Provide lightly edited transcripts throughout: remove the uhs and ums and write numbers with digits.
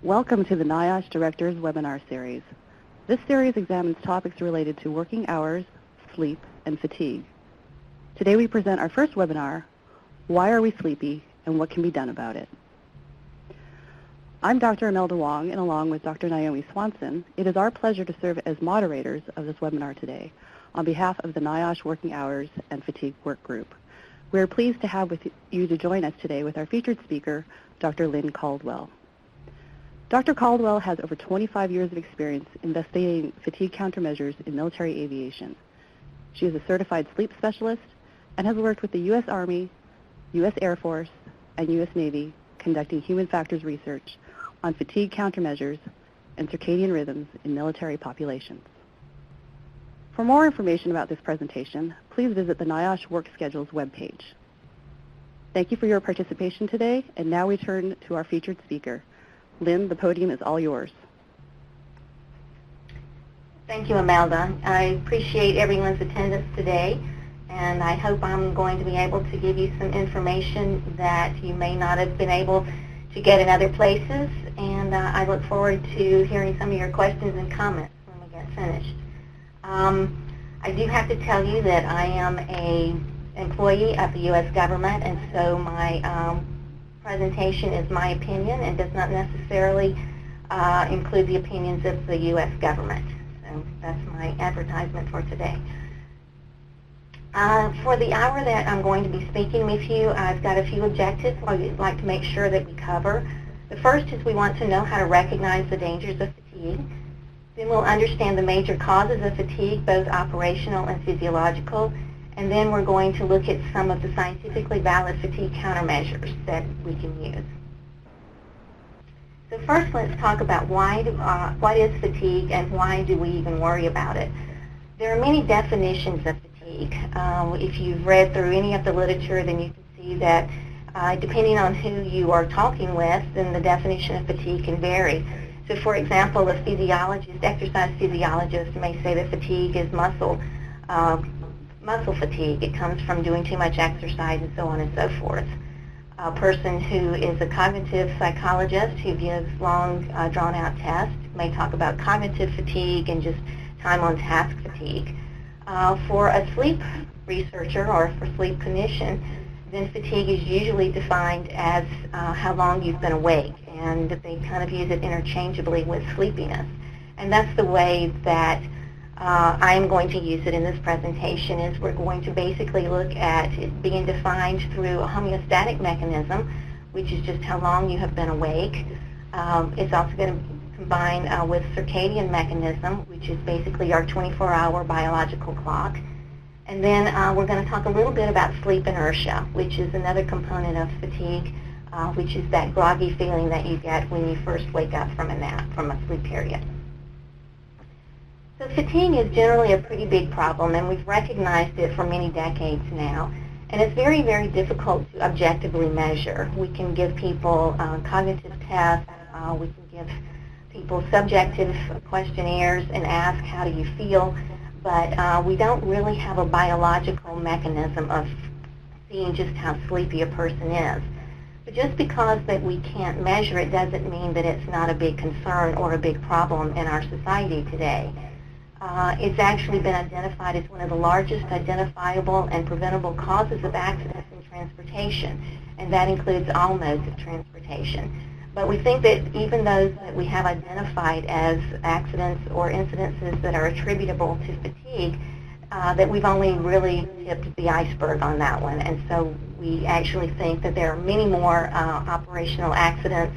Welcome to the NIOSH Directors Webinar Series. This series examines topics related to working hours, sleep, and fatigue. Today we present our first webinar, Why Are We Sleepy and What Can Be Done About It? I'm Dr. Imelda Wong, and along with Dr. Naomi Swanson, it is our pleasure to serve as moderators of this webinar today on behalf of the NIOSH Working Hours and Fatigue Work Group. We are pleased to have with you to join us today with our featured speaker, Dr. Lynn Caldwell. Dr. Caldwell has over 25 years of experience investigating fatigue countermeasures in military aviation. She is a certified sleep specialist and has worked with the U.S. Army, U.S. Air Force, and U.S. Navy conducting human factors research on fatigue countermeasures and circadian rhythms in military populations. For more information about this presentation, please visit the NIOSH Work Schedules webpage. Thank you for your participation today, and now we turn to our featured speaker. Lynn, the podium is all yours. Thank you, Imelda. I appreciate everyone's attendance today, and I hope I'm going to be able to give you some information that you may not have been able to get in other places, and I look forward to hearing some of your questions and comments when we get finished. I do have to tell you that I am an employee of the U.S. government, and so my presentation is my opinion and does not necessarily include the opinions of the U.S. government. So that's my advertisement for today. For the hour that I'm going to be speaking with you, I've got a few objectives I'd like to make sure that we cover. The first is we want to know how to recognize the dangers of fatigue. Then we'll understand the major causes of fatigue, both operational and physiological. And then we're going to look at some of the scientifically valid fatigue countermeasures that we can use. So first, let's talk about what is fatigue and why do we even worry about it. There are many definitions of fatigue. If you've read through any of the literature, then you can see that depending on who you are talking with, then the definition of fatigue can vary. So for example, a physiologist, exercise physiologist may say that fatigue is muscle fatigue. It comes from doing too much exercise and so on and so forth. A person who is a cognitive psychologist who gives long, drawn-out tests may talk about cognitive fatigue and just time on task fatigue. For a sleep researcher or for sleep clinician, then fatigue is usually defined as how long you've been awake, and they kind of use it interchangeably with sleepiness. And that's the way that I'm going to use it in this presentation. Is we're going to basically look at it being defined through a homeostatic mechanism, which is just how long you have been awake. It's also going to combine with circadian mechanism, which is basically our 24-hour biological clock. And then we're going to talk a little bit about sleep inertia, which is another component of fatigue, which is that groggy feeling that you get when you first wake up from a nap, from a sleep period. So fatigue is generally a pretty big problem, and we've recognized it for many decades now. And it's very, very difficult to objectively measure. We can give people cognitive tests, we can give people subjective questionnaires and ask, how do you feel? But we don't really have a biological mechanism of seeing just how sleepy a person is. But just because that we can't measure it doesn't mean that it's not a big concern or a big problem in our society today. It's actually been identified as one of the largest identifiable and preventable causes of accidents in transportation, and that includes all modes of transportation. But we think that even those that we have identified as accidents or incidences that are attributable to fatigue, that we've only really tipped the iceberg on that one. And so we actually think that there are many more operational accidents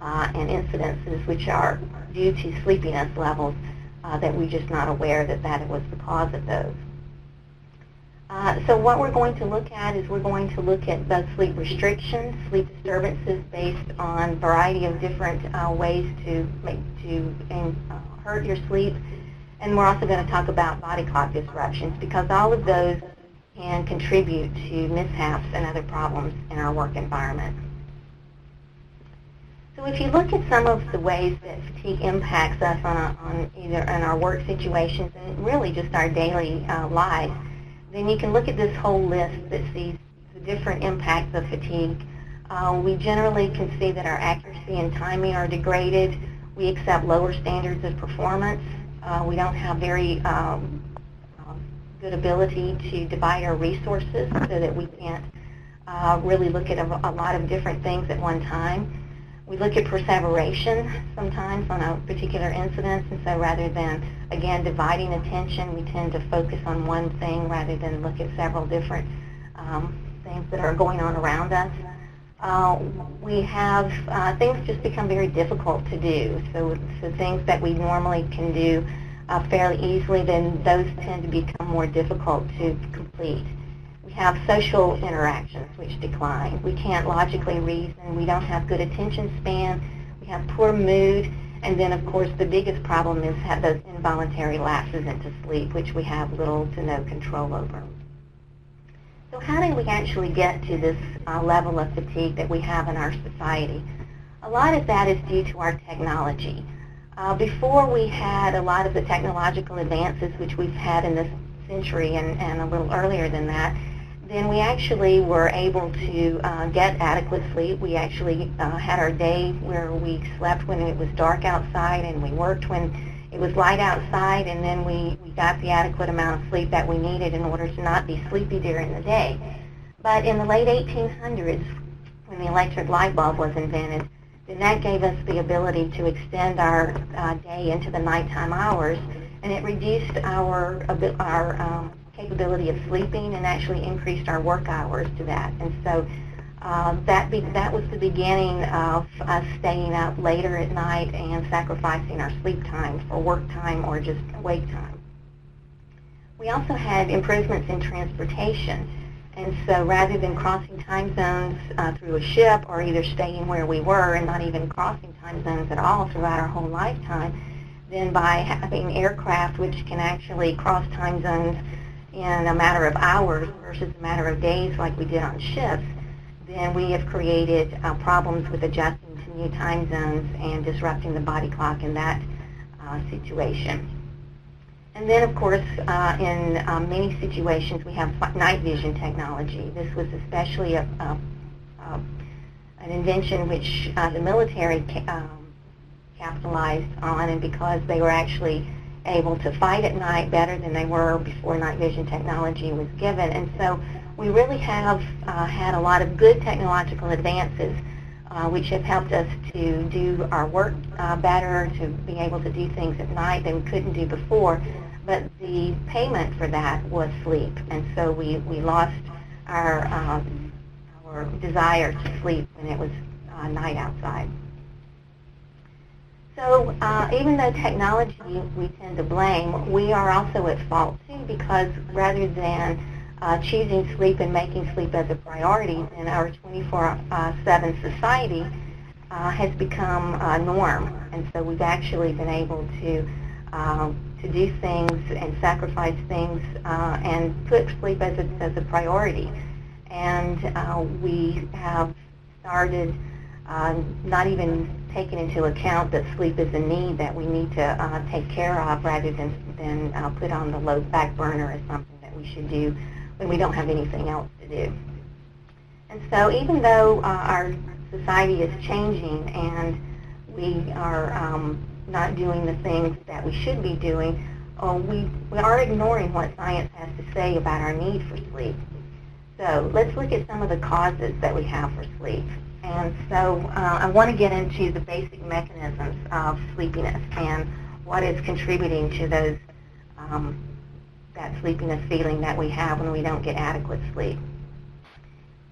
and incidences which are due to sleepiness levels that we're just not aware that that was the cause of those. So what we're going to look at is we're going to look at both sleep restrictions, sleep disturbances based on a variety of different ways to hurt your sleep, and we're also going to talk about body clock disruptions because all of those can contribute to mishaps and other problems in our work environment. So if you look at some of the ways that fatigue impacts us on either in our work situations and really just our daily lives, then you can look at this whole list that sees the different impacts of fatigue We generally can see that our accuracy and timing are degraded. We accept lower standards of performance. We don't have very good ability to divide our resources so that we can't really look at a lot of different things at one time. We look at perseveration sometimes on a particular incident, and so rather than, again, dividing attention, we tend to focus on one thing rather than look at several different things that are going on around us. We have, things just become very difficult to do. So things that we normally can do fairly easily, then those tend to become more difficult to complete. We have social interactions which decline. We can't logically reason. We don't have good attention span. We have poor mood. And then, of course, the biggest problem is have those involuntary lapses into sleep, which we have little to no control over. So how do we actually get to this level of fatigue that we have in our society? A lot of that is due to our technology. Before we had a lot of the technological advances which we've had in this century and a little earlier than that, then we actually were able to get adequate sleep. We actually had our day where we slept when it was dark outside, and we worked when it was light outside, and then we got the adequate amount of sleep that we needed in order to not be sleepy during the day. But in the late 1800s, when the electric light bulb was invented, then that gave us the ability to extend our day into the nighttime hours, and it reduced our capability of sleeping and actually increased our work hours to that. And so that was the beginning of us staying up later at night and sacrificing our sleep time for work time or just wake time. We also had improvements in transportation. And so rather than crossing time zones through a ship or either staying where we were and not even crossing time zones at all throughout our whole lifetime, then by having aircraft which can actually cross time zones in a matter of hours versus a matter of days like we did on ships, then we have created problems with adjusting to new time zones and disrupting the body clock in that situation. And then, of course, in many situations, we have night vision technology. This was especially an invention which the military capitalized on, and because they were actually able to fight at night better than they were before night vision technology was given. And so we really have had a lot of good technological advances which have helped us to do our work better, to be able to do things at night that we couldn't do before. But the payment for that was sleep. And so we lost our desire to sleep when it was night outside. So even though technology we tend to blame, we are also at fault too, because rather than choosing sleep and making sleep as a priority, then our 24/7 society has become a norm. And so we've actually been able to do things and sacrifice things and put sleep as a priority. And we have started not even taking into account that sleep is a need that we need to take care of rather than put on the low back burner as something that we should do when we don't have anything else to do. And so even though our society is changing and we are not doing the things that we should be doing, we are ignoring what science has to say about our need for sleep. So let's look at some of the causes that we have for sleep. And so I want to get into the basic mechanisms of sleepiness and what is contributing to those that sleepiness feeling that we have when we don't get adequate sleep.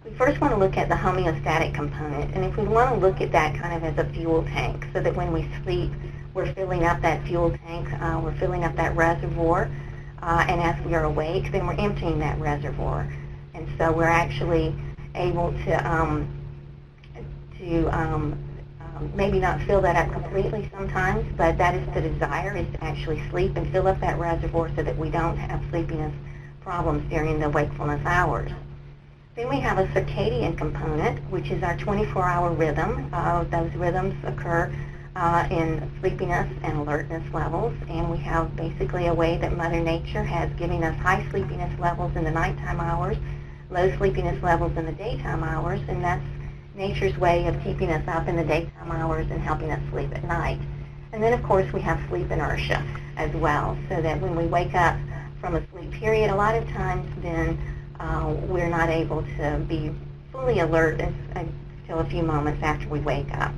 We first want to look at the homeostatic component, and if we want to look at that kind of as a fuel tank, so that when we sleep, we're filling up that fuel tank, we're filling up that reservoir, and as we are awake, then we're emptying that reservoir. And so we're actually able to maybe not fill that up completely sometimes, but that is the desire, is to actually sleep and fill up that reservoir so that we don't have sleepiness problems during the wakefulness hours. Then we have a circadian component, which is our 24-hour rhythm. Those rhythms occur in sleepiness and alertness levels, and we have basically a way that Mother Nature has given us high sleepiness levels in the nighttime hours, low sleepiness levels in the daytime hours, and that's nature's way of keeping us up in the daytime hours and helping us sleep at night. And then, of course, we have sleep inertia as well, so that when we wake up from a sleep period, a lot of times then we're not able to be fully alert until a few moments after we wake up.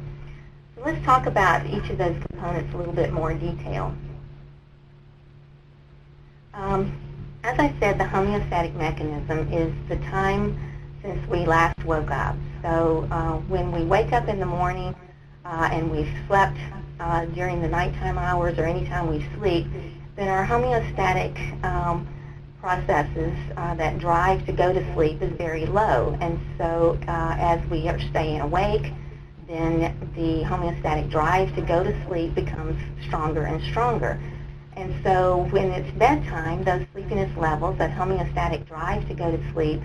So let's talk about each of those components a little bit more in detail. As I said, the homeostatic mechanism is the time since we last woke up. So when we wake up in the morning and we've slept during the nighttime hours or any time we sleep, then our homeostatic processes that drive to go to sleep is very low. And so as we are staying awake, then the homeostatic drive to go to sleep becomes stronger and stronger. And so when it's bedtime, those sleepiness levels, that homeostatic drive to go to sleep,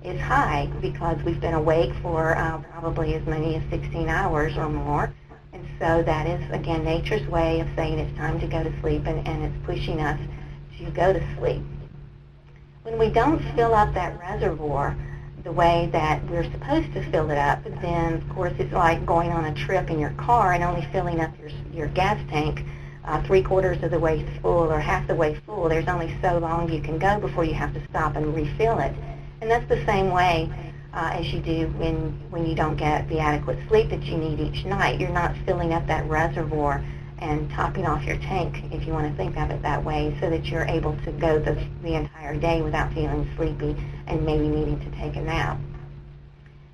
is high because we've been awake for probably as many as 16 hours or more. And so that is, again, nature's way of saying it's time to go to sleep, and it's pushing us to go to sleep. When we don't fill up that reservoir the way that we're supposed to fill it up, then, of course, it's like going on a trip in your car and only filling up your gas tank 3/4 of the way full or half the way full. There's only so long you can go before you have to stop and refill it. And that's the same way as you do when you don't get the adequate sleep that you need each night. You're not filling up that reservoir and topping off your tank, if you want to think of it that way, so that you're able to go the entire day without feeling sleepy and maybe needing to take a nap.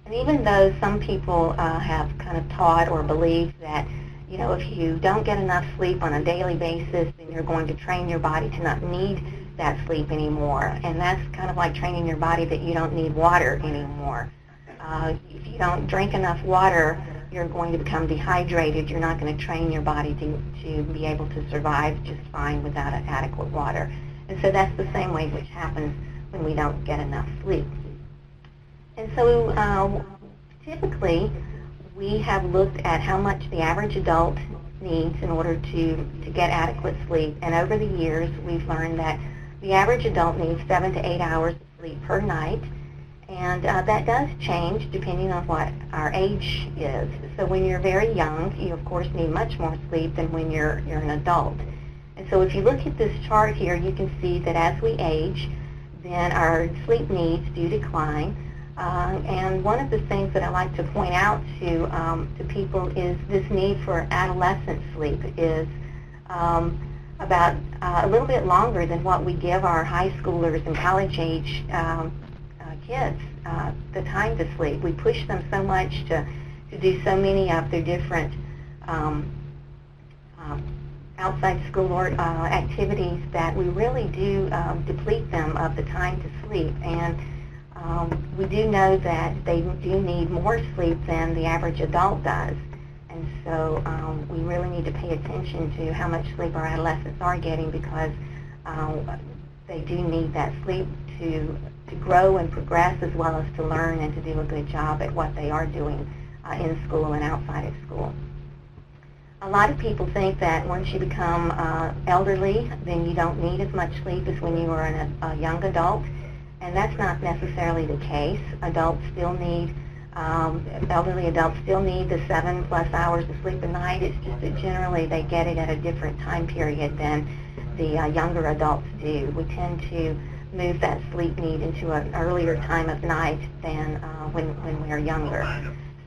And even though some people have kind of taught or believed that, you know, if you don't get enough sleep on a daily basis, then you're going to train your body to not need that sleep anymore. And that's kind of like training your body that you don't need water anymore. If you don't drink enough water, you're going to become dehydrated. You're not going to train your body to be able to survive just fine without adequate water. And so that's the same way which happens when we don't get enough sleep. And so typically, we have looked at how much the average adult needs in order to get adequate sleep. And over the years, we've learned that the average adult needs 7 to 8 hours of sleep per night. And that does change depending on what our age is. So when you're very young, you of course need much more sleep than when you're an adult. And so if you look at this chart here, you can see that as we age, then our sleep needs do decline. And one of the things that I like to point out to people is this need for adolescent sleep is about a little bit longer than what we give our high schoolers and college age kids the time to sleep. We push them so much to do so many of their different outside school activities that we really do deplete them of the time to sleep. And we do know that they do need more sleep than the average adult does. And so we really need to pay attention to how much sleep our adolescents are getting, because they do need that sleep to grow and progress, as well as to learn and to do a good job at what they are doing in school and outside of school. A lot of people think that once you become elderly, then you don't need as much sleep as when you were a young adult. And that's not necessarily the case. Adults still need, elderly adults still need the 7+ hours of sleep a night. It's just that generally they get it at a different time period than the younger adults do. We tend to move that sleep need into an earlier time of night than when we are younger.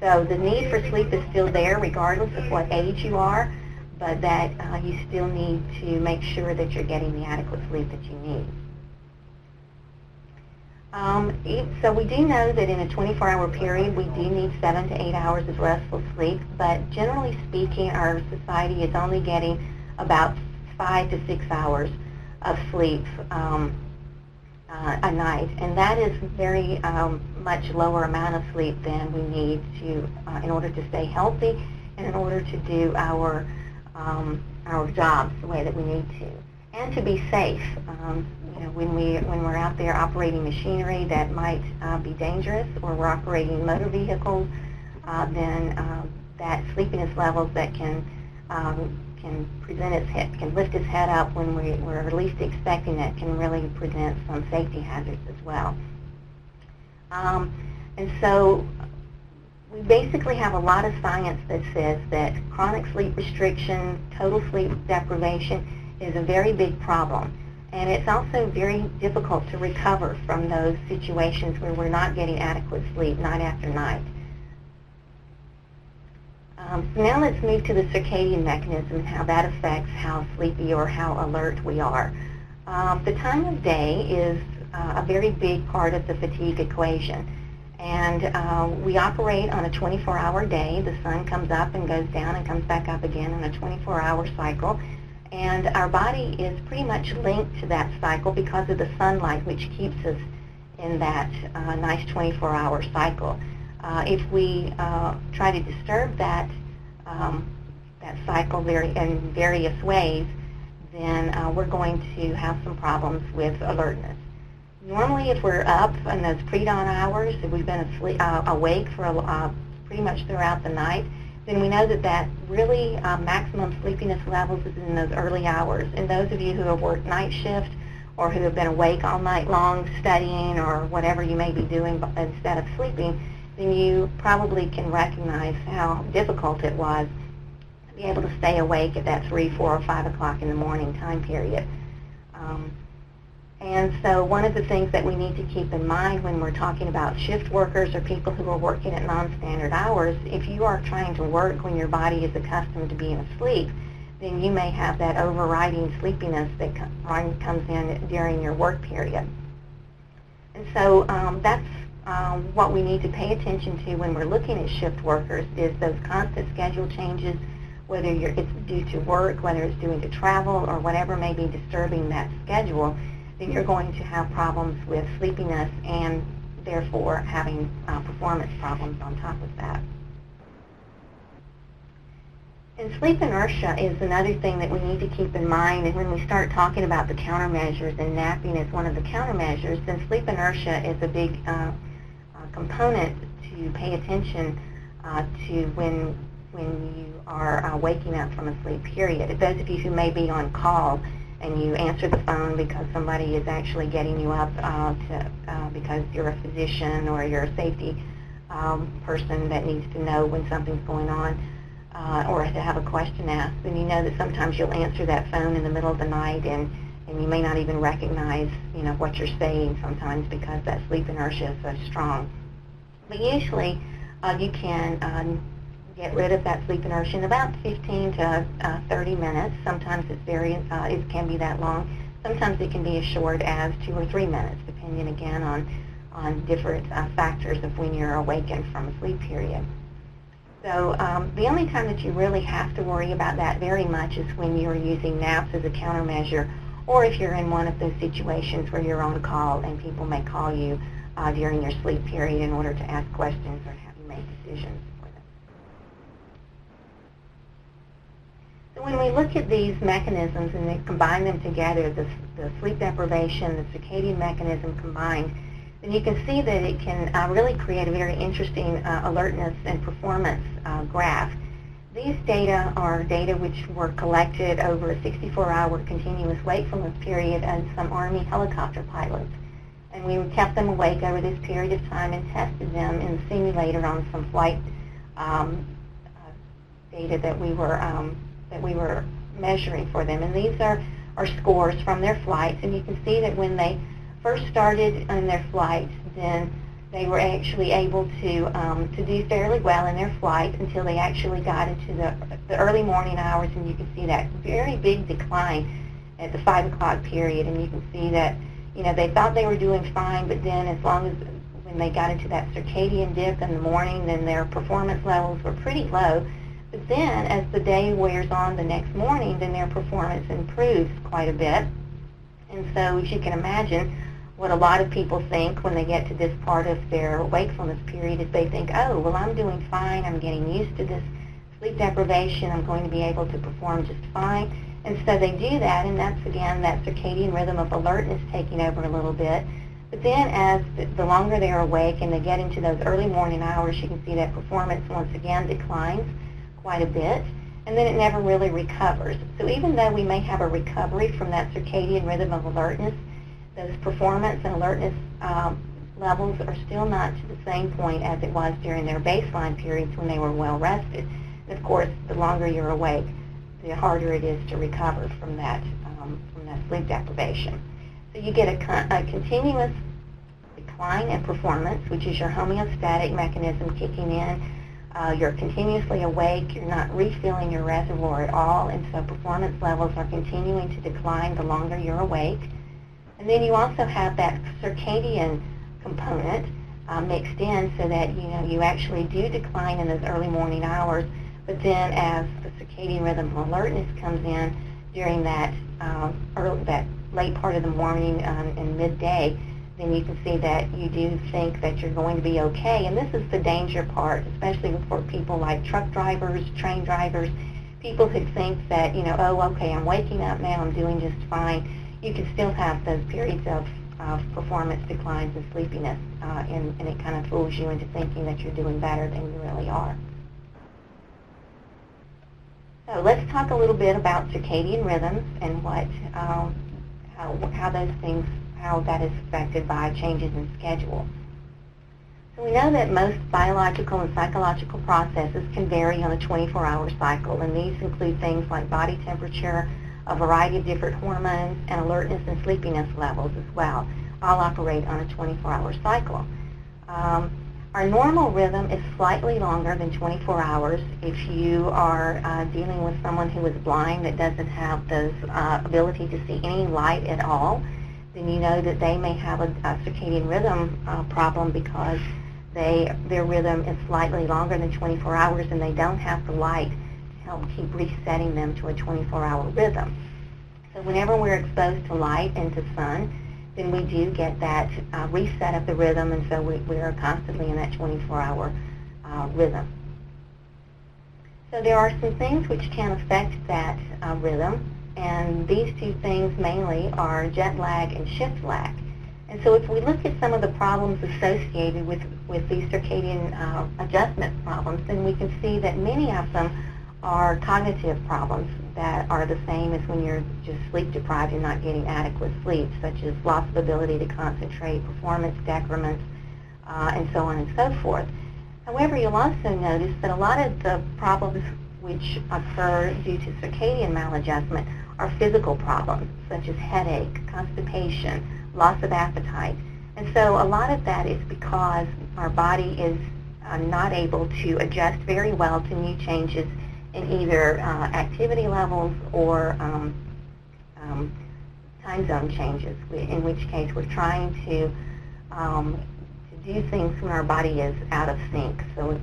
So the need for sleep is still there regardless of what age you are, but that you still need to make sure that you're getting the adequate sleep that you need. So we do know that in a 24-hour period, we do need 7 to 8 hours of restful sleep, but generally speaking, our society is only getting about 5 to 6 hours of sleep a night, and that is very much lower amount of sleep than we need to in order to stay healthy and in order to do our jobs the way that we need to, and to be safe. You know, when we're out there operating machinery that might be dangerous, or we're operating motor vehicles, then that sleepiness levels that can lift its head up when we're least expecting it can really present some safety hazards as well. And so we basically have a lot of science that says that chronic sleep restriction, total sleep deprivation is a very big problem. And it's also very difficult to recover from those situations where we're not getting adequate sleep night after night. So now let's move to the circadian mechanism and how that affects how sleepy or how alert we are. The time of day is a very big part of the fatigue equation. And we operate on a 24-hour day. The sun comes up and goes down and comes back up again on a 24-hour cycle. And our body is pretty much linked to that cycle because of the sunlight, which keeps us in that nice 24-hour cycle. If we try to disturb that cycle in various ways, then we're going to have some problems with alertness. Normally, if we're up in those pre-dawn hours, if we've been awake for pretty much throughout the night, then we know that really maximum sleepiness levels is in those early hours. And those of you who have worked night shift or who have been awake all night long studying or whatever you may be doing instead of sleeping, then you probably can recognize how difficult it was to be able to stay awake at that 3, 4, or 5 o'clock in the morning time period. And so one of the things that we need to keep in mind when we're talking about shift workers or people who are working at non-standard hours, if you are trying to work when your body is accustomed to being asleep, then you may have that overriding sleepiness that comes in during your work period. And so that's what we need to pay attention to when we're looking at shift workers is those constant schedule changes, whether it's due to work, whether it's due to travel, or whatever may be disturbing that schedule, then you're going to have problems with sleepiness and therefore having performance problems on top of that. And sleep inertia is another thing that we need to keep in mind. And when we start talking about the countermeasures and napping as one of the countermeasures, then sleep inertia is a big component to pay attention to when you are waking up from a sleep period. Those of you who may be on call and you answer the phone because somebody is actually getting you up because you're a physician or you're a safety person that needs to know when something's going on or to have a question asked, then you know that sometimes you'll answer that phone in the middle of the night and you may not even recognize what you're saying sometimes because that sleep inertia is so strong. But usually you can get rid of that sleep inertia in about 15 to 30 minutes. Sometimes it can be that long. Sometimes it can be as short as 2 or 3 minutes, depending again on different factors of when you're awakened from a sleep period. So the only time that you really have to worry about that very much is when you're using naps as a countermeasure, or if you're in one of those situations where you're on call and people may call you during your sleep period in order to ask questions or have you make decisions. So when we look at these mechanisms and then combine them together, the sleep deprivation, the circadian mechanism combined, then you can see that it can really create a very interesting alertness and performance graph. These data are data which were collected over a 64-hour continuous wakefulness period of some Army helicopter pilots. And we kept them awake over this period of time and tested them in the simulator on some flight data that we were measuring for them. And these are scores from their flights. And you can see that when they first started on their flights, then they were actually able to do fairly well in their flight until they actually got into the early morning hours. And you can see that very big decline at the 5 o'clock period. And you can see that, they thought they were doing fine, but then as long as when they got into that circadian dip in the morning, then their performance levels were pretty low. But then, as the day wears on the next morning, then their performance improves quite a bit. And so, as you can imagine, what a lot of people think when they get to this part of their wakefulness period is they think, oh, well, I'm doing fine. I'm getting used to this sleep deprivation. I'm going to be able to perform just fine. And so they do that, and that's, again, that circadian rhythm of alertness taking over a little bit. But then as the longer they're awake and they get into those early morning hours, you can see that performance once again declines quite a bit, and then it never really recovers. So even though we may have a recovery from that circadian rhythm of alertness, those performance and alertness levels are still not to the same point as it was during their baseline periods when they were well rested. And of course, the longer you're awake, the harder it is to recover from that sleep deprivation. So you get a continuous decline in performance, which is your homeostatic mechanism kicking in. You're continuously awake. You're not refilling your reservoir at all, and so performance levels are continuing to decline the longer you're awake. And then you also have that circadian component mixed in, so that you actually do decline in those early morning hours. But then, as the circadian rhythm alertness comes in during that that late part of the morning and midday, then you can see that you do think that you're going to be okay. And this is the danger part, especially for people like truck drivers, train drivers, people who think that, oh, okay, I'm waking up now, I'm doing just fine. You can still have those periods of performance declines and sleepiness, and it kind of fools you into thinking that you're doing better than you really are. So let's talk a little bit about circadian rhythms and how that is affected by changes in schedule. So we know that most biological and psychological processes can vary on a 24-hour cycle, and these include things like body temperature, a variety of different hormones, and alertness and sleepiness levels as well, all operate on a 24-hour cycle. Our normal rhythm is slightly longer than 24 hours. If you are dealing with someone who is blind that doesn't have the ability to see any light at all, then you know that they may have a circadian rhythm problem because their rhythm is slightly longer than 24 hours and they don't have the light to help keep resetting them to a 24-hour rhythm. So whenever we're exposed to light and to sun, then we do get that reset of the rhythm, and so we are constantly in that 24-hour rhythm. So there are some things which can affect that rhythm, and these two things mainly are jet lag and shift lag. And so if we look at some of the problems associated with these circadian adjustment problems, then we can see that many of them are cognitive problems that are the same as when you're just sleep deprived and not getting adequate sleep, such as loss of ability to concentrate, performance decrements, and so on and so forth. However, you'll also notice that a lot of the problems which occur due to circadian maladjustment are physical problems, such as headache, constipation, loss of appetite. And so a lot of that is because our body is not able to adjust very well to new changes in either activity levels or time zone changes, in which case we're trying to do things when our body is out of sync. So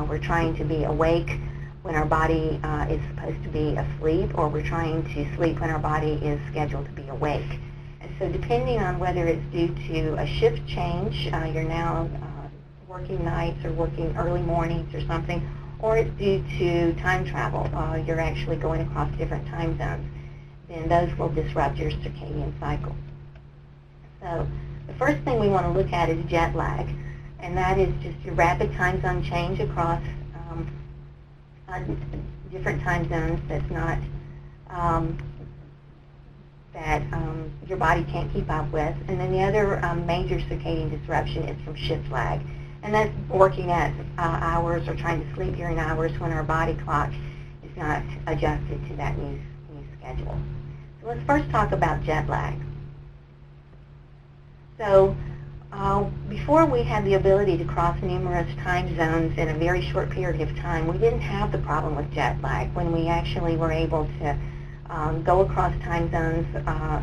we're trying to be awake when our body is supposed to be asleep, or we're trying to sleep when our body is scheduled to be awake. And so depending on whether it's due to a shift change, you're now working nights or working early mornings or something, or it's due to time travel, you're actually going across different time zones, then those will disrupt your circadian cycle. So the first thing we want to look at is jet lag, and that is just your rapid time zone change across different time zones that's not, that your body can't keep up with. And then the other major circadian disruption is from shift lag. And that's working at hours or trying to sleep during hours when our body clock is not adjusted to that new schedule. So let's first talk about jet lag. So before we had the ability to cross numerous time zones in a very short period of time, we didn't have the problem with jet lag. When we actually were able to go across time zones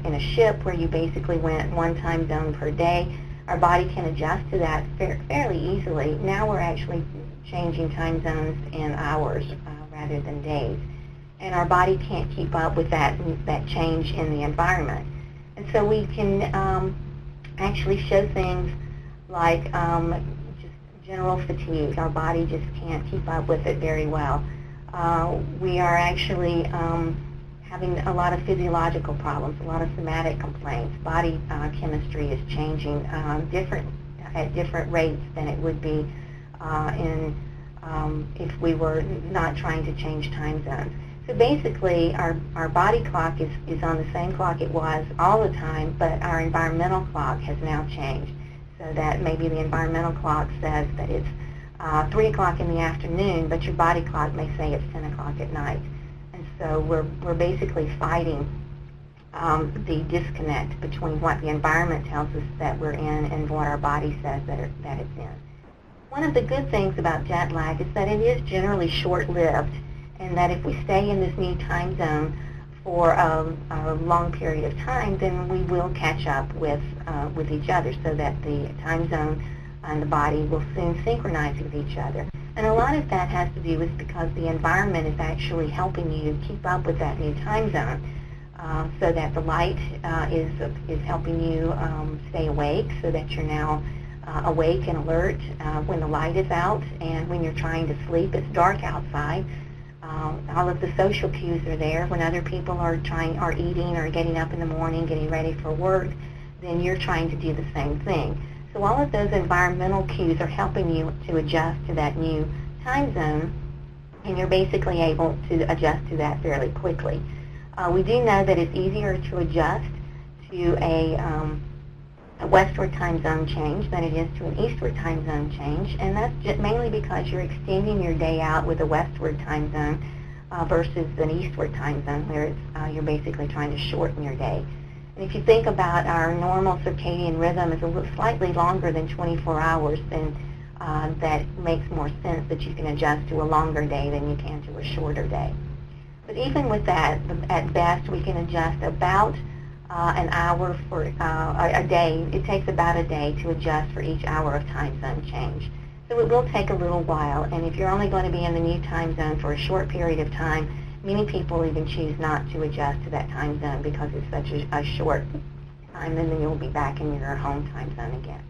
in a ship where you basically went one time zone per day, our body can adjust to that fairly easily. Now we're actually changing time zones in hours rather than days. And our body can't keep up with that change in the environment. And so we can actually show things like just general fatigue. Our body just can't keep up with it very well. We are actually having a lot of physiological problems, a lot of somatic complaints. Body chemistry is changing at different rates than it would be if we were not trying to change time zones. So basically, our body clock is on the same clock it was all the time, but our environmental clock has now changed. so that maybe the environmental clock says that it's 3 o'clock in the afternoon, but your body clock may say it's 10 o'clock at night. And so we're basically fighting the disconnect between what the environment tells us that we're in and what our body says that it's in. One of the good things about jet lag is that it is generally short-lived, and that if we stay in this new time zone for a long period of time, then we will catch up with each other, so that the time zone and the body will soon synchronize with each other. And a lot of that has to do with because the environment is actually helping you keep up with that new time zone, so that the light is helping you stay awake, so that you're now awake and alert when the light is out, and when you're trying to sleep, it's dark outside. All of the social cues are there. When other people are eating or getting up in the morning, getting ready for work, then you're trying to do the same thing. So all of those environmental cues are helping you to adjust to that new time zone, and you're basically able to adjust to that fairly quickly. We do know that it's easier to adjust to a westward time zone change than it is to an eastward time zone change, and that's just mainly because you're extending your day out with a westward time zone versus an eastward time zone, where it's, you're basically trying to shorten your day. And if you think about our normal circadian rhythm is a little slightly longer than 24 hours, then that makes more sense that you can adjust to a longer day than you can to a shorter day. But even with that, at best, we can adjust about an hour for a day. It takes about a day to adjust for each hour of time zone change. So it will take a little while, and if you're only going to be in the new time zone for a short period of time, many people even choose not to adjust to that time zone because it's such a short time, and then you'll be back in your home time zone again.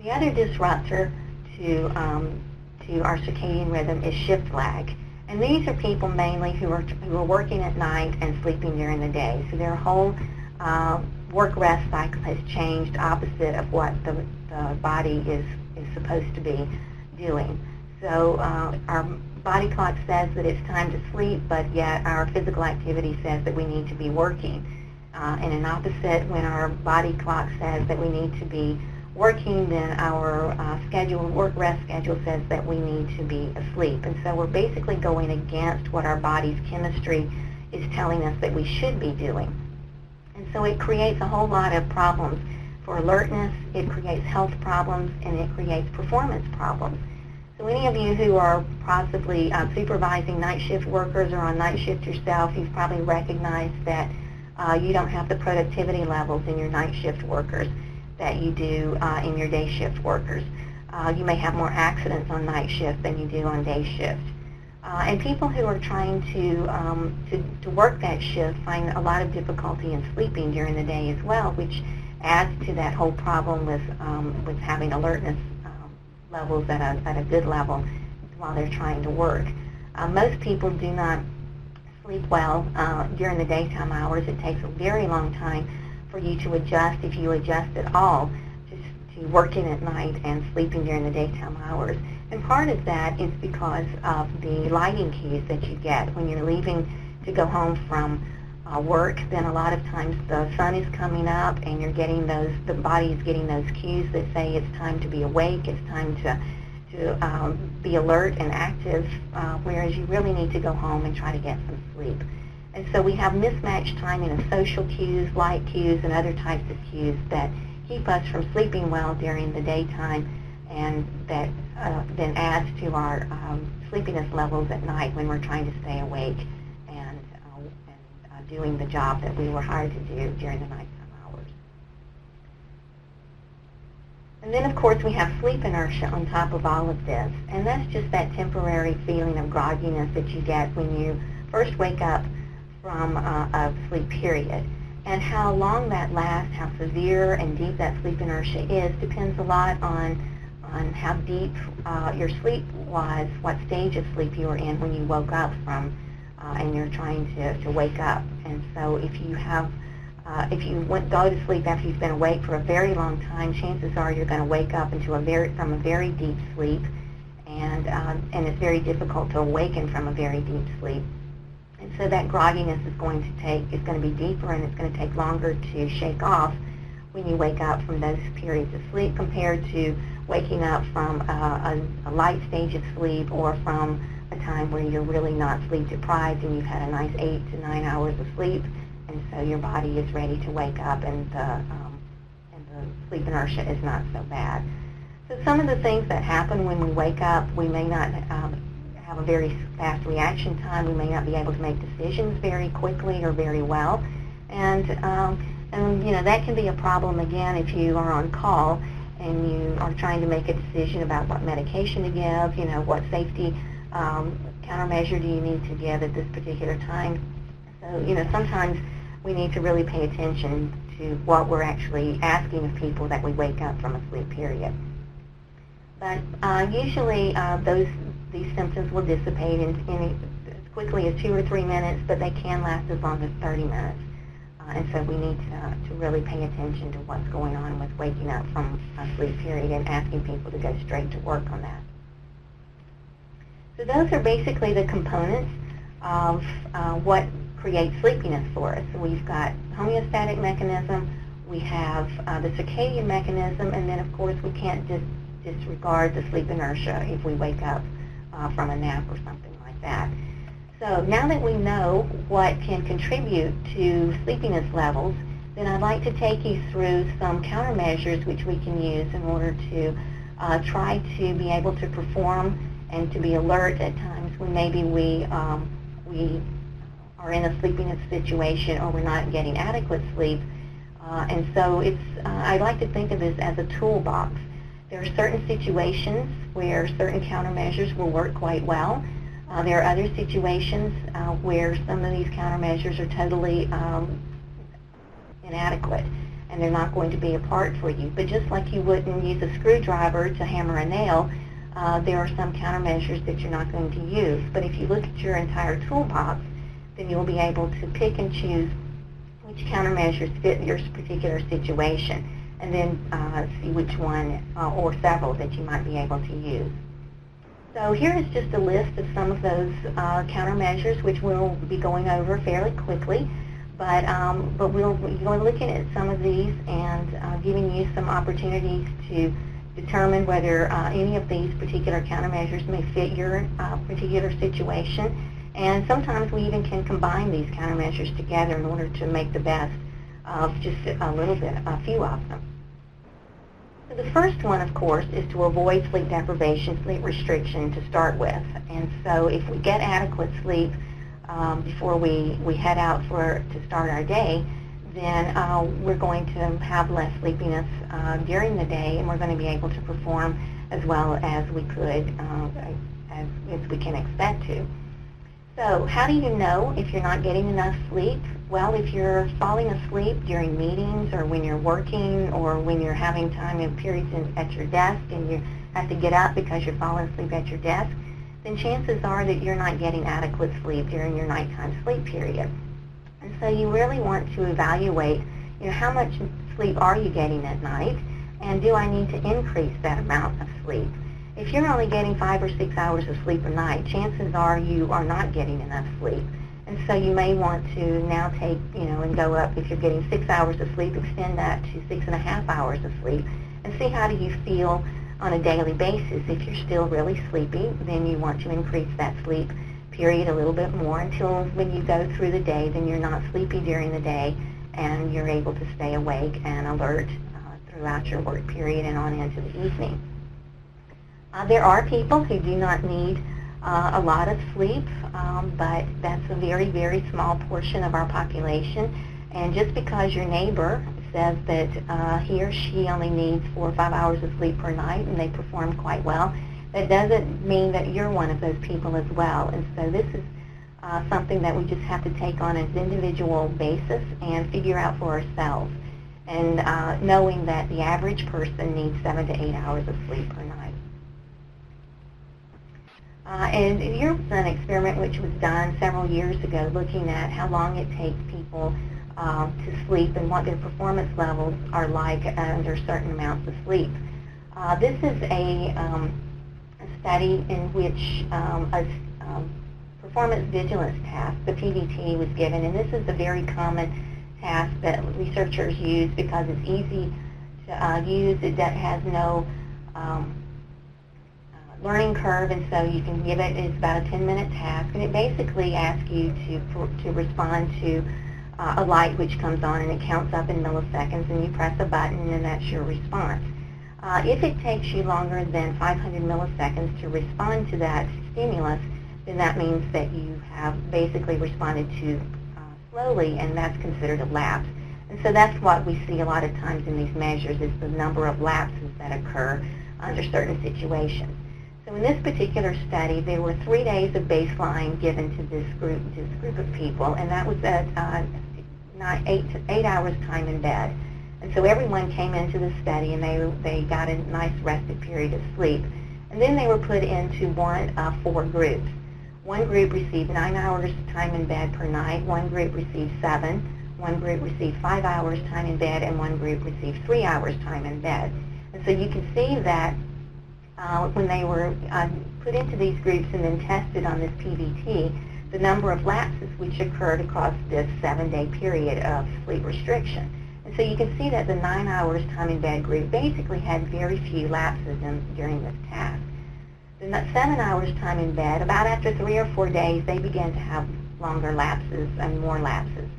The other disruptor to our circadian rhythm is shift lag. And these are people mainly who are working at night and sleeping during the day. So their whole work-rest cycle has changed opposite of what the body is supposed to be doing. So our body clock says that it's time to sleep, but yet our physical activity says that we need to be working. And an opposite, when our body clock says that we need to be working, then our work-rest schedule says that we need to be asleep. And so we're basically going against what our body's chemistry is telling us that we should be doing. And so it creates a whole lot of problems for alertness, it creates health problems, and it creates performance problems. So any of you who are possibly supervising night shift workers or on night shift yourself, you've probably recognized that you don't have the productivity levels in your night shift workers that you do in your day shift workers. You may have more accidents on night shift than you do on day shift. And people who are trying to work that shift find a lot of difficulty in sleeping during the day as well, which adds to that whole problem with having alertness levels at a good level while they're trying to work. Most people do not sleep well during the daytime hours. It takes a very long time for you to adjust, if you adjust at all, to working at night and sleeping during the daytime hours. And part of that is because of the lighting cues that you get. When you're leaving to go home from work, then a lot of times the sun is coming up and you're getting the body is getting those cues that say it's time to be awake, it's time to be alert and active, whereas you really need to go home and try to get some sleep. And so we have mismatched timing of social cues, light cues, and other types of cues that keep us from sleeping well during the daytime, and that then adds to our sleepiness levels at night when we're trying to stay awake and doing the job that we were hired to do during the nighttime hours. And then, of course, we have sleep inertia on top of all of this, and that's just that temporary feeling of grogginess that you get when you first wake up from a sleep period. And how long that lasts, how severe and deep that sleep inertia is, depends a lot on how deep your sleep was, what stage of sleep you were in when you woke up from, and you're trying to wake up. And so if you go to sleep after you've been awake for a very long time, chances are you're going to wake up from a very deep sleep, and it's very difficult to awaken from a very deep sleep. And so that grogginess is going to be deeper, and it's going to take longer to shake off, when you wake up from those periods of sleep compared to waking up from a light stage of sleep or from a time where you're really not sleep deprived and you've had a nice 8 to 9 hours of sleep, and so your body is ready to wake up, and the sleep inertia is not so bad. So some of the things that happen when we wake up, we may not have a very fast reaction time. We may not be able to make decisions very quickly or very well, and you know, that can be a problem again if you are on call and you are trying to make a decision about what medication to give, you know, what safety countermeasure do you need to give at this particular time. So, you know, sometimes we need to really pay attention to what we're actually asking of people that we wake up from a sleep period. But usually these symptoms will dissipate in as quickly as 2 or 3 minutes, but they can last as long as 30 minutes. And so we need to really pay attention to what's going on with waking up from a sleep period and asking people to go straight to work on that. So those are basically the components of what creates sleepiness for us. So we've got homeostatic mechanism, we have the circadian mechanism, and then of course we can't disregard the sleep inertia if we wake up from a nap or something like that. So now that we know what can contribute to sleepiness levels, then I'd like to take you through some countermeasures which we can use in order to try to be able to perform and to be alert at times when maybe we are in a sleepiness situation or we're not getting adequate sleep. And so I like to think of this as a toolbox. There are certain situations where certain countermeasures will work quite well. There are other situations where some of these countermeasures are totally inadequate and they're not going to be a part for you. But just like you wouldn't use a screwdriver to hammer a nail, there are some countermeasures that you're not going to use. But if you look at your entire toolbox, then you'll be able to pick and choose which countermeasures fit your particular situation, and then see which one or several that you might be able to use. So here is just a list of some of those countermeasures, which we'll be going over fairly quickly. But we'll be looking at some of these and giving you some opportunities to determine whether any of these particular countermeasures may fit your particular situation. And sometimes we even can combine these countermeasures together in order to make the best of just a few of them. So the first one, of course, is to avoid sleep deprivation, sleep restriction to start with. And so if we get adequate sleep before we head out to start our day, then we're going to have less sleepiness during the day, and we're going to be able to perform as well as we could, as we can expect to. So how do you know if you're not getting enough sleep? Well, if you're falling asleep during meetings or when you're working or when you're having time in periods at your desk and you have to get up because you're falling asleep at your desk, then chances are that you're not getting adequate sleep during your nighttime sleep period. And so you really want to evaluate, how much sleep are you getting at night, and do I need to increase that amount of sleep? If you're only getting 5 or 6 hours of sleep a night, chances are you are not getting enough sleep. And so you may want to now take, and go up, if you're getting 6 hours of sleep, extend that to 6.5 hours of sleep, and see how do you feel on a daily basis. If you're still really sleepy, then you want to increase that sleep period a little bit more until when you go through the day, then you're not sleepy during the day and you're able to stay awake and alert throughout your work period and on into the evening. There are people who do not need a lot of sleep, but that's a very, very small portion of our population. And just because your neighbor says that he or she only needs 4 or 5 hours of sleep per night and they perform quite well, that doesn't mean that you're one of those people as well. And so this is something that we just have to take on as an individual basis and figure out for ourselves. And knowing that the average person needs 7 to 8 hours of sleep per night. And here was an experiment which was done several years ago looking at how long it takes people to sleep and what their performance levels are like under certain amounts of sleep. This is a study in which a performance vigilance task, the PVT, was given, and this is a very common task that researchers use because it's easy to use. It has no learning curve, and so you can give it, it's about a 10-minute task, and it basically asks you to respond to a light which comes on, and it counts up in milliseconds, and you press a button, and that's your response. If it takes you longer than 500 milliseconds to respond to that stimulus, then that means that you have basically responded too slowly, and that's considered a lapse. And so that's what we see a lot of times in these measures, is the number of lapses that occur under certain situations. So in this particular study, there were 3 days of baseline given to this group of people, and that was at 8 hours time in bed. And so everyone came into the study, and they got a nice rested period of sleep. And then they were put into one of 4 groups. One group received 9 hours time in bed per night, one group received 7, one group received 5 hours time in bed, and one group received 3 hours time in bed. And so you can see that when they were put into these groups and then tested on this PVT, the number of lapses which occurred across this 7-day period of sleep restriction. And so you can see that the 9 hours time in bed group basically had very few lapses during this task. The 7 hours time in bed, about after 3 or 4 days, they began to have longer lapses and more lapses.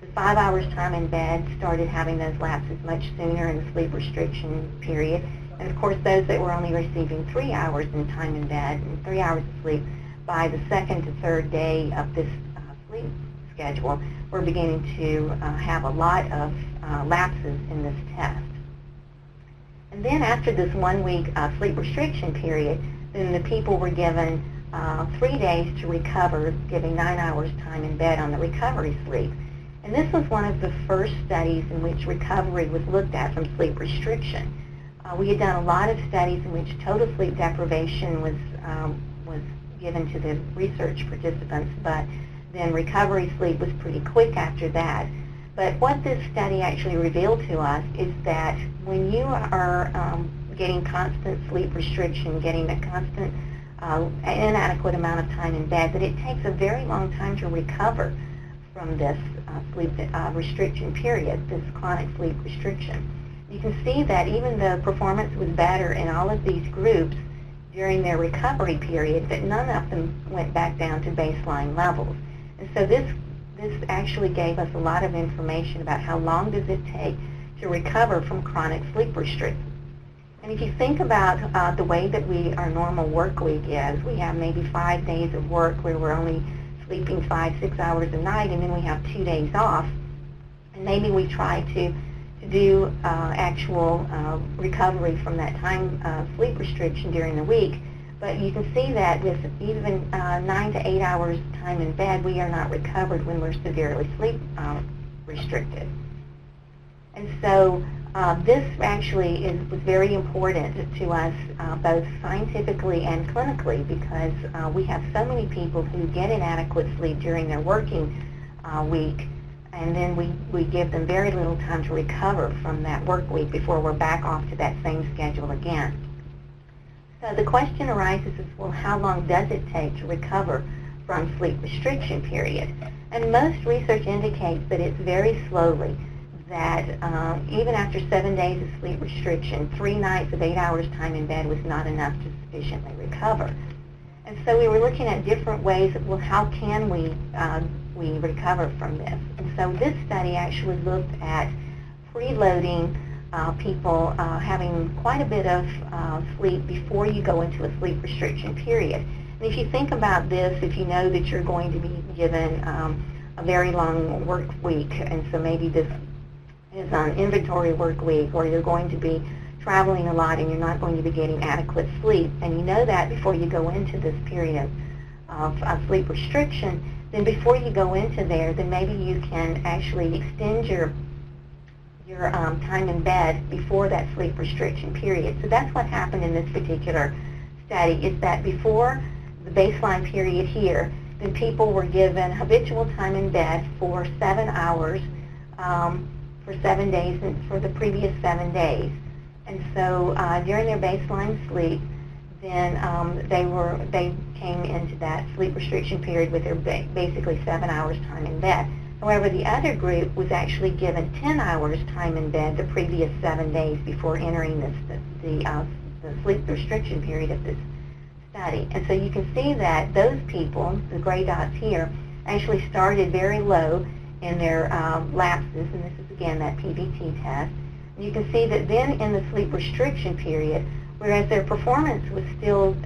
The 5 hours time in bed started having those lapses much sooner in the sleep restriction period. And of course, those that were only receiving 3 hours in time in bed and 3 hours of sleep, by the 2nd to 3rd day of this sleep schedule, were beginning to have a lot of lapses in this test. And then after this 1-week sleep restriction period, then the people were given 3 days to recover, giving 9 hours time in bed on the recovery sleep. And this was one of the first studies in which recovery was looked at from sleep restriction. We had done a lot of studies in which total sleep deprivation was given to the research participants, but then recovery sleep was pretty quick after that. But what this study actually revealed to us is that when you are getting constant sleep restriction, getting a constant inadequate amount of time in bed, that it takes a very long time to recover from this sleep restriction period, this chronic sleep restriction. You can see that even though performance was better in all of these groups during their recovery period, that none of them went back down to baseline levels. And so this actually gave us a lot of information about how long does it take to recover from chronic sleep restriction. And if you think about the way that our normal work week is, we have maybe 5 days of work where we're only sleeping 5-6 hours a night, and then we have 2 days off, and maybe we try to do actual recovery from that time sleep restriction during the week. But you can see that with even 9 to 8 hours time in bed, we are not recovered when we're severely sleep restricted. And so this actually was very important to us, both scientifically and clinically, because we have so many people who get inadequate sleep during their working week, and then we give them very little time to recover from that work week before we're back off to that same schedule again. So the question arises is, well, how long does it take to recover from sleep restriction period? And most research indicates that it's very slowly, that even after 7 days of sleep restriction, 3 nights of 8 hours time in bed was not enough to sufficiently recover. And so we were looking at different ways of, well, how can we recover from this? And so this study actually looked at preloading people having quite a bit of sleep before you go into a sleep restriction period. And if you think about this, if you know that you're going to be given a very long work week, and so maybe this is an inventory work week, or you're going to be traveling a lot and you're not going to be getting adequate sleep, and you know that before you go into this period of sleep restriction, then before you go into there, then maybe you can actually extend your time in bed before that sleep restriction period. So that's what happened in this particular study, is that before the baseline period here, then people were given habitual time in bed for 7 hours for 7 days and for the previous 7 days. And so during their baseline sleep, then they came into that sleep restriction period with their basically 7 hours time in bed. However, the other group was actually given 10 hours time in bed the previous 7 days before entering the sleep restriction period of this study. And so you can see that those people, the gray dots here, actually started very low in their lapses, and this is again that PVT test. And you can see that then in the sleep restriction period, whereas their performance was still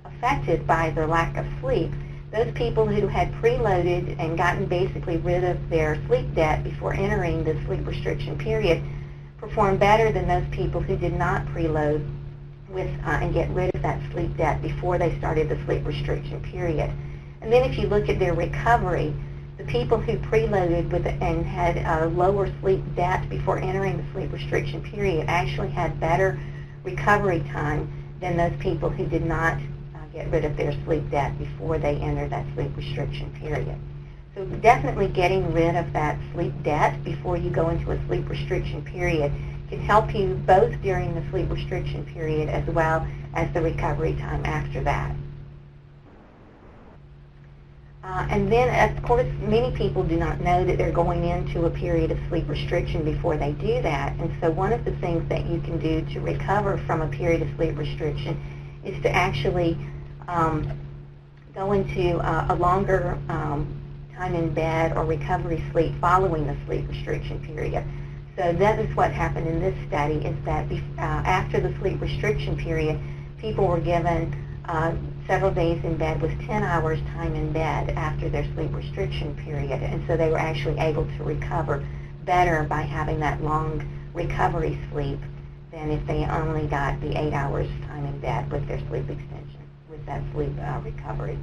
affected by their lack of sleep, those people who had preloaded and gotten basically rid of their sleep debt before entering the sleep restriction period performed better than those people who did not preload with and get rid of that sleep debt before they started the sleep restriction period. And then if you look at their recovery, the people who preloaded with and had a lower sleep debt before entering the sleep restriction period actually had better recovery time than those people who did not get rid of their sleep debt before they entered that sleep restriction period. So definitely getting rid of that sleep debt before you go into a sleep restriction period can help you both during the sleep restriction period as well as the recovery time after that. And then, of course, many people do not know that they're going into a period of sleep restriction before they do that. And so one of the things that you can do to recover from a period of sleep restriction is to actually go into a longer time in bed or recovery sleep following the sleep restriction period. So that is what happened in this study, is that after the sleep restriction period, people were given several days in bed with 10 hours time in bed after their sleep restriction period. And so they were actually able to recover better by having that long recovery sleep than if they only got the 8 hours time in bed with their sleep extension, with that sleep recovery.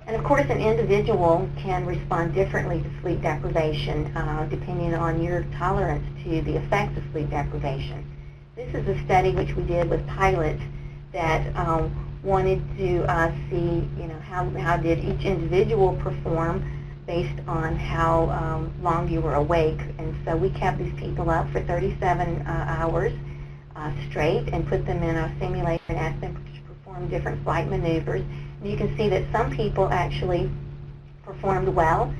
And of course, an individual can respond differently to sleep deprivation depending on your tolerance to the effects of sleep deprivation. This is a study which we did with pilots that wanted to see, how did each individual perform based on how long you were awake. And so we kept these people up for 37 hours straight and put them in a simulator and asked them to perform different flight maneuvers. And you can see that some people actually performed well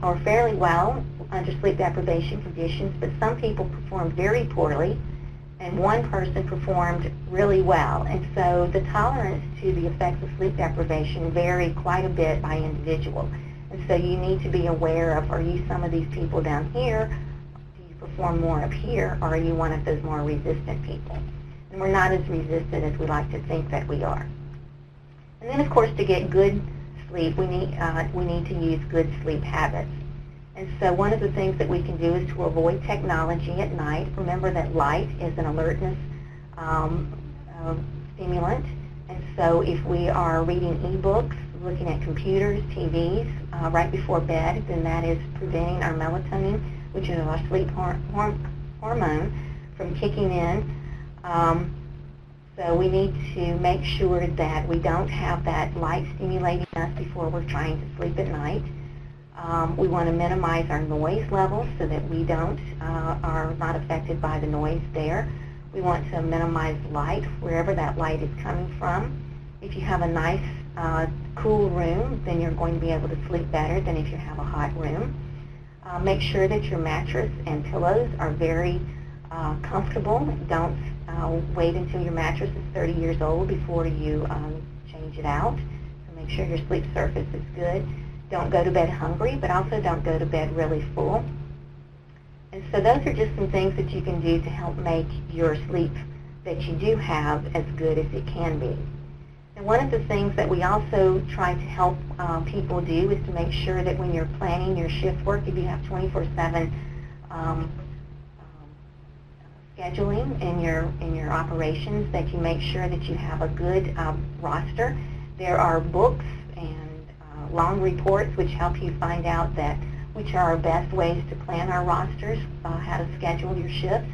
or fairly well under sleep deprivation conditions, but some people performed very poorly, and one person performed really well. And so the tolerance to the effects of sleep deprivation vary quite a bit by individual. And so you need to be aware of, are you some of these people down here? Do you perform more up here? Or are you one of those more resistant people? And we're not as resistant as we like to think that we are. And then, of course, to get good sleep, we need to use good sleep habits. And so one of the things that we can do is to avoid technology at night. Remember that light is an alertness stimulant. And so if we are reading e-books, looking at computers, TVs right before bed, then that is preventing our melatonin, which is our sleep hormone, from kicking in. So we need to make sure that we don't have that light stimulating us before we're trying to sleep at night. We want to minimize our noise levels so that we are not affected by the noise there. We want to minimize light wherever that light is coming from. If you have a nice cool room, then you're going to be able to sleep better than if you have a hot room. Make sure that your mattress and pillows are very comfortable. Don't wait until your mattress is 30 years old before you change it out. So make sure your sleep surface is good. Don't go to bed hungry, but also don't go to bed really full. And so those are just some things that you can do to help make your sleep that you do have as good as it can be. And one of the things that we also try to help people do is to make sure that when you're planning your shift work, if you have 24/7 scheduling in your operations, that you make sure that you have a good roster. There are books and long reports which help you find out which are our best ways to plan our rosters, how to schedule your shifts.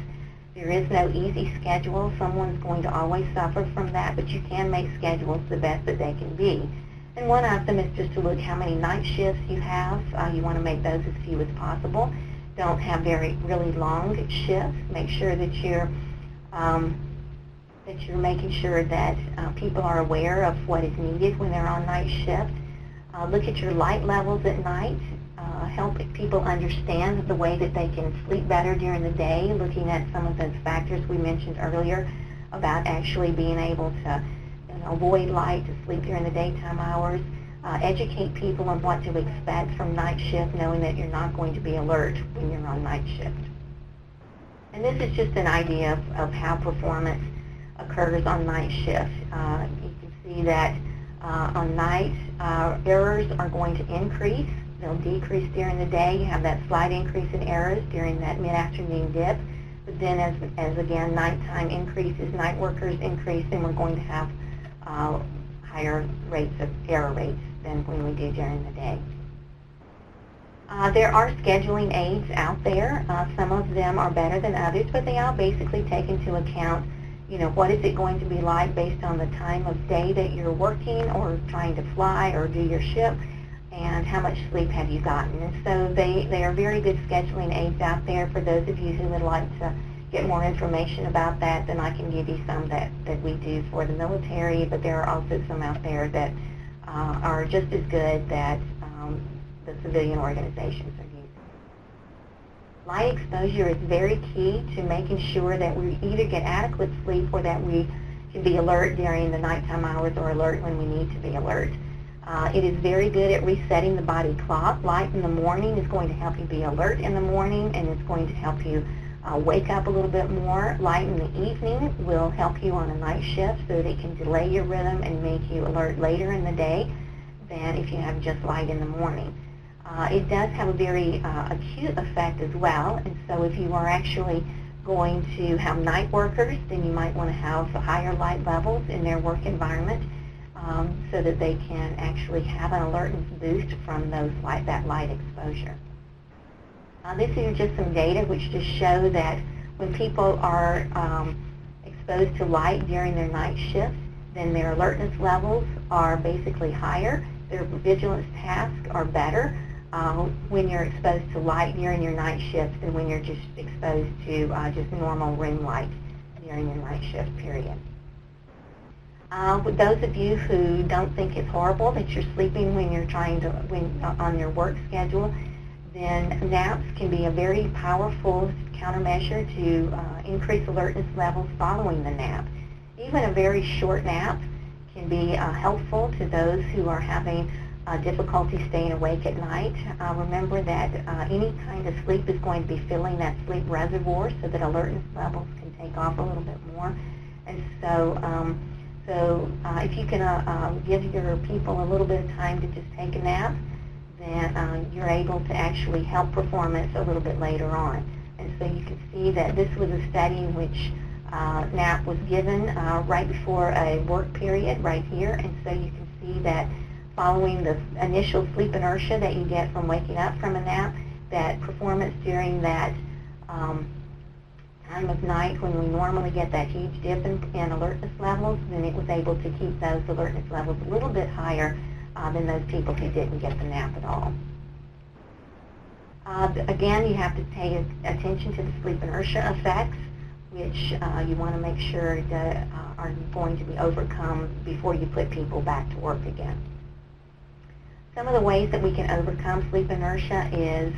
There is no easy schedule. Someone's going to always suffer from that, but you can make schedules the best that they can be. And one of them is just to look how many night shifts you have. You want to make those as few as possible. Don't have really long shifts. Make sure that you're making sure that people are aware of what is needed when they're on night shift. Look at your light levels at night. Help people understand the way that they can sleep better during the day, looking at some of those factors we mentioned earlier about actually being able to avoid light to sleep during the daytime hours. Educate people on what to expect from night shift, knowing that you're not going to be alert when you're on night shift. And this is just an idea of how performance occurs on night shift. You can see that on night, errors are going to increase. They'll decrease during the day. You have that slight increase in errors during that mid-afternoon dip. But then as again, nighttime increases, night workers increase, and we're going to have higher rates of error rates than when we do during the day. There are scheduling aids out there. Some of them are better than others, but they all basically take into account, what is it going to be like based on the time of day that you're working or trying to fly or do your ship, and how much sleep have you gotten. And so they are very good scheduling aids out there. For those of you who would like to get more information about that, then I can give you some that we do for the military, but there are also some out there that are just as good that the civilian organizations are using. Light exposure is very key to making sure that we either get adequate sleep or that we can be alert during the nighttime hours or alert when we need to be alert. It is very good at resetting the body clock. Light in the morning is going to help you be alert in the morning, and it's going to help you wake up a little bit more. Light in the evening will help you on a night shift so that it can delay your rhythm and make you alert later in the day than if you have just light in the morning. It does have a very acute effect as well, and so if you are actually going to have night workers, then you might want to have higher light levels in their work environment so that they can actually have an alertness boost from that light exposure. This is just some data which just show that when people are exposed to light during their night shift, then their alertness levels are basically higher. Their vigilance tasks are better when you're exposed to light during your night shift than when you're just exposed to just normal room light during your night shift period. With those of you who don't think it's horrible that you're sleeping when you're on your work schedule, then naps can be a very powerful countermeasure to increase alertness levels following the nap. Even a very short nap can be helpful to those who are having difficulty staying awake at night. Remember that any kind of sleep is going to be filling that sleep reservoir so that alertness levels can take off a little bit more. And so, if you can give your people a little bit of time to just take a nap, then you're able to actually help performance a little bit later on. And so you can see that this was a study in which nap was given right before a work period right here. And so you can see that following the initial sleep inertia that you get from waking up from a nap, that performance during that time of night when we normally get that huge dip in alertness levels, then it was able to keep those alertness levels a little bit higher than those people who didn't get the nap at all. Again, you have to pay attention to the sleep inertia effects, which you want to make sure that are going to be overcome before you put people back to work again. Some of the ways that we can overcome sleep inertia is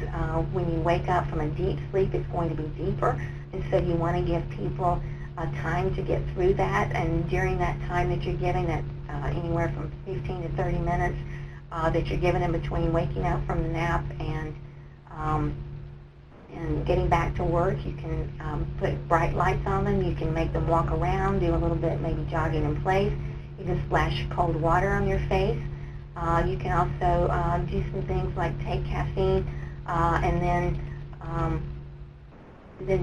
when you wake up from a deep sleep, it's going to be deeper, and so you want to give people time to get through that, and during that time that you're giving, that anywhere from 15 to 30 minutes that you're giving them between waking up from the nap and getting back to work, you can put bright lights on them, you can make them walk around, do a little bit maybe jogging in place, you can splash cold water on your face. You can also do some things like take caffeine and then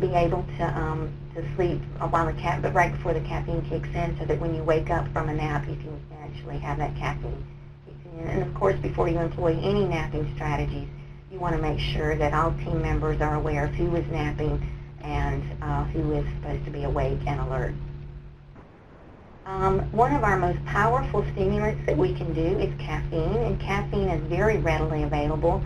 be able to sleep while but right before the caffeine kicks in, so that when you wake up from a nap, you can actually have that caffeine kicking in. And of course, before you employ any napping strategies, you want to make sure that all team members are aware of who is napping and who is supposed to be awake and alert. One of our most powerful stimulants that we can do is caffeine, and caffeine is very readily available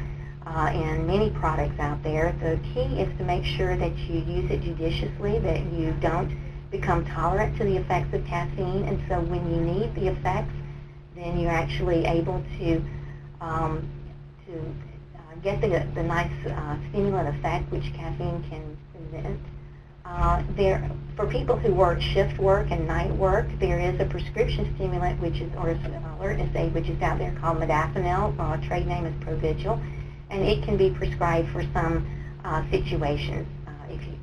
in many products out there. The key is to make sure that you use it judiciously, that you don't become tolerant to the effects of caffeine, and so when you need the effects, then you're actually able to to get the nice stimulant effect which caffeine can present. For people who work shift work and night work, there is a prescription stimulant or alertness aid which is out there called modafinil. Trade name is Provigil, and it can be prescribed for some situations.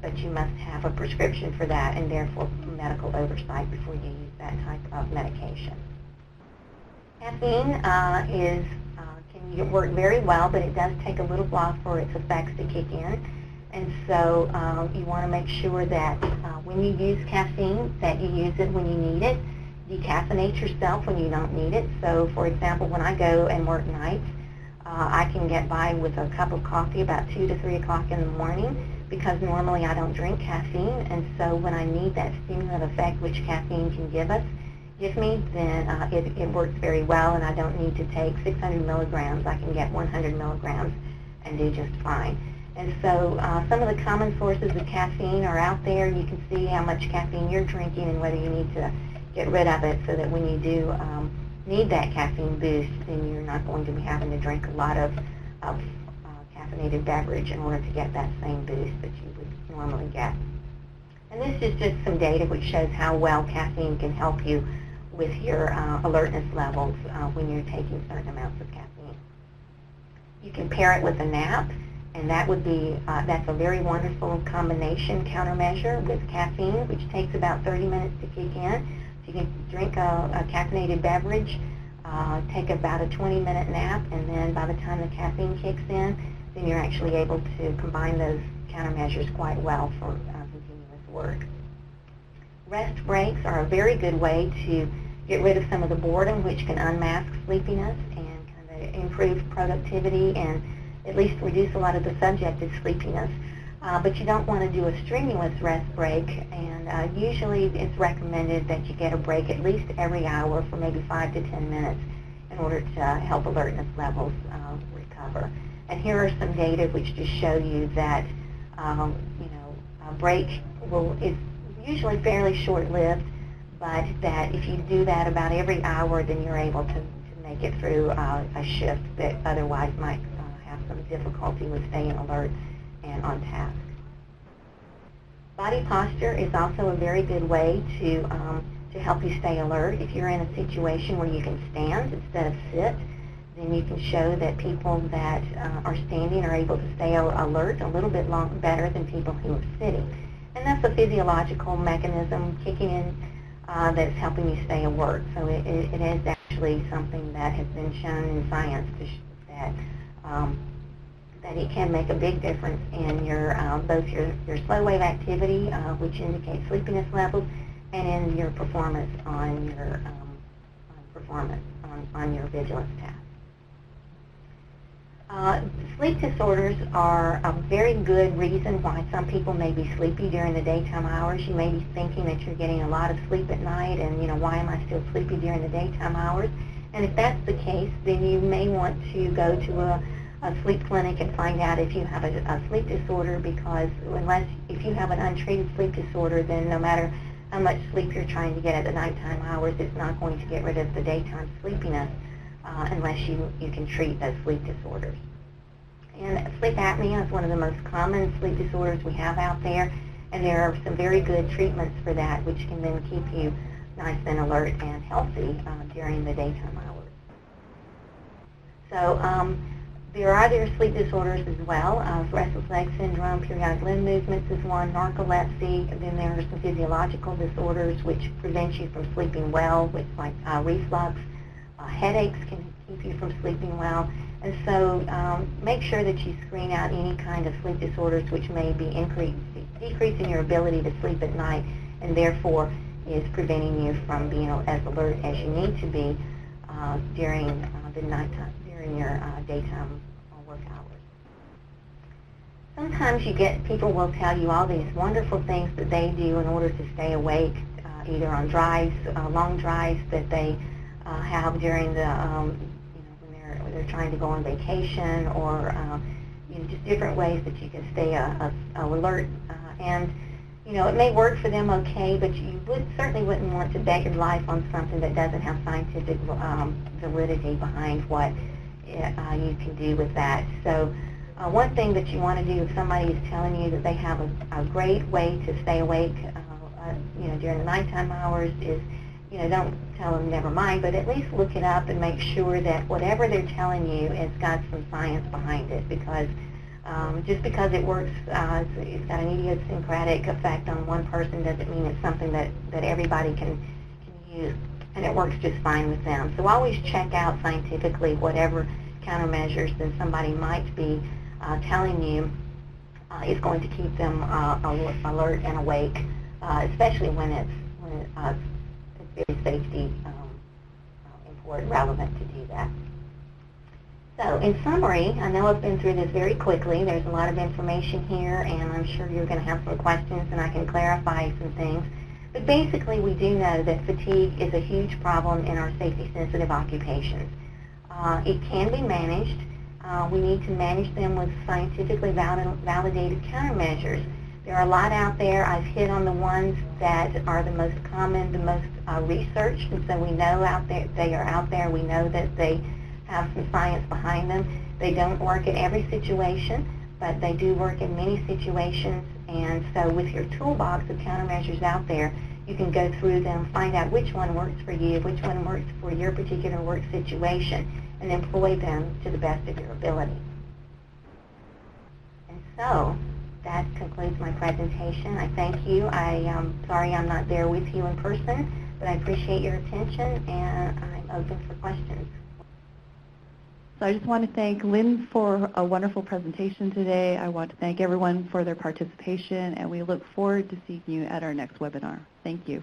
But you must have a prescription for that, and therefore medical oversight before you use that type of medication. Caffeine can work very well, but it does take a little while for its effects to kick in. And so you want to make sure that when you use caffeine, that you use it when you need it. Decaffeinate yourself when you don't need it. So, for example, when I go and work nights, I can get by with a cup of coffee about 2 to 3 o'clock in the morning because normally I don't drink caffeine. And so when I need that stimulant effect, which caffeine can give me, then it works very well, and I don't need to take 600 milligrams. I can get 100 milligrams and do just fine. And so some of the common sources of caffeine are out there. You can see how much caffeine you're drinking and whether you need to get rid of it so that when you do need that caffeine boost, then you're not going to be having to drink a lot of caffeinated beverage in order to get that same boost that you would normally get. And this is just some data which shows how well caffeine can help you with your alertness levels when you're taking certain amounts of caffeine. You can pair it with a nap, and that would be, that's a very wonderful combination countermeasure with caffeine, which takes about 30 minutes to kick in. So you can drink a caffeinated beverage, take about a 20-minute nap, and then by the time the caffeine kicks in, then you're actually able to combine those countermeasures quite well for continuous work. Rest breaks are a very good way to get rid of some of the boredom, which can unmask sleepiness and kind of improve productivity and at least reduce a lot of the subjective sleepiness. But you don't want to do a strenuous rest break, and usually it's recommended that you get a break at least every hour for maybe 5 to 10 minutes in order to help alertness levels recover. And here are some data which just show you that a break is usually fairly short-lived, but that if you do that about every hour, then you're able to make it through a shift that otherwise might have some difficulty with staying alert and on task. Body posture is also a very good way to help you stay alert. If you're in a situation where you can stand instead of sit, then you can show that people that are standing are able to stay alert a little bit better than people who are sitting. And that's a physiological mechanism kicking in that's helping you stay alert. So it is actually something that has been shown in science that it can make a big difference in your both your slow wave activity, which indicates sleepiness levels, and in your performance on your vigilance task. Sleep disorders are a very good reason why some people may be sleepy during the daytime hours. You may be thinking that you're getting a lot of sleep at night, and why am I still sleepy during the daytime hours? And if that's the case, then you may want to go to a sleep clinic and find out if you have a sleep disorder, because if you have an untreated sleep disorder, then no matter how much sleep you're trying to get at the nighttime hours, it's not going to get rid of the daytime sleepiness unless you can treat those sleep disorders. And sleep apnea is one of the most common sleep disorders we have out there, and there are some very good treatments for that, which can then keep you nice and alert and healthy during the daytime hours. So there are other sleep disorders as well. Restless leg syndrome, periodic limb movements is one, narcolepsy. Then there are some physiological disorders which prevent you from sleeping well, which like reflux. Headaches can keep you from sleeping well. And so make sure that you screen out any kind of sleep disorders which may be decreasing your ability to sleep at night, and therefore is preventing you from being as alert as you need to be during the nighttime, during your daytime work hours. Sometimes people will tell you all these wonderful things that they do in order to stay awake, either on drives, long drives that they have during the when they're trying to go on vacation, or just different ways that you can stay alert. And it may work for them okay, but you certainly wouldn't want to bet your life on something that doesn't have scientific validity behind what you can do with that. So one thing that you want to do if somebody is telling you that they have a great way to stay awake during the nighttime hours is, don't tell them never mind, but at least look it up and make sure that whatever they're telling you has got some science behind it, because just because it works, it's got an idiosyncratic effect on one person doesn't mean it's something that everybody can use, and it works just fine with them. So always check out scientifically whatever countermeasures that somebody might be telling you is going to keep them alert and awake, especially when it's very safety important, relevant to do that. So in summary, I know I've been through this very quickly. There's a lot of information here, and I'm sure you're going to have some questions, and I can clarify some things. But basically, we do know that fatigue is a huge problem in our safety-sensitive occupations. It can be managed. We need to manage them with scientifically validated countermeasures. There are a lot out there. I've hit on the ones that are the most common, the most researched, and so we know out there they are out there. We know that they have some science behind them. They don't work in every situation, but they do work in many situations. And so with your toolbox of countermeasures out there, you can go through them, find out which one works for you, which one works for your particular work situation, and employ them to the best of your ability. And so that concludes my presentation. I thank you. I'm sorry I'm not there with you in person, but I appreciate your attention, and I'm open for questions. So I just want to thank Lynn for a wonderful presentation today. I want to thank everyone for their participation, and we look forward to seeing you at our next webinar. Thank you.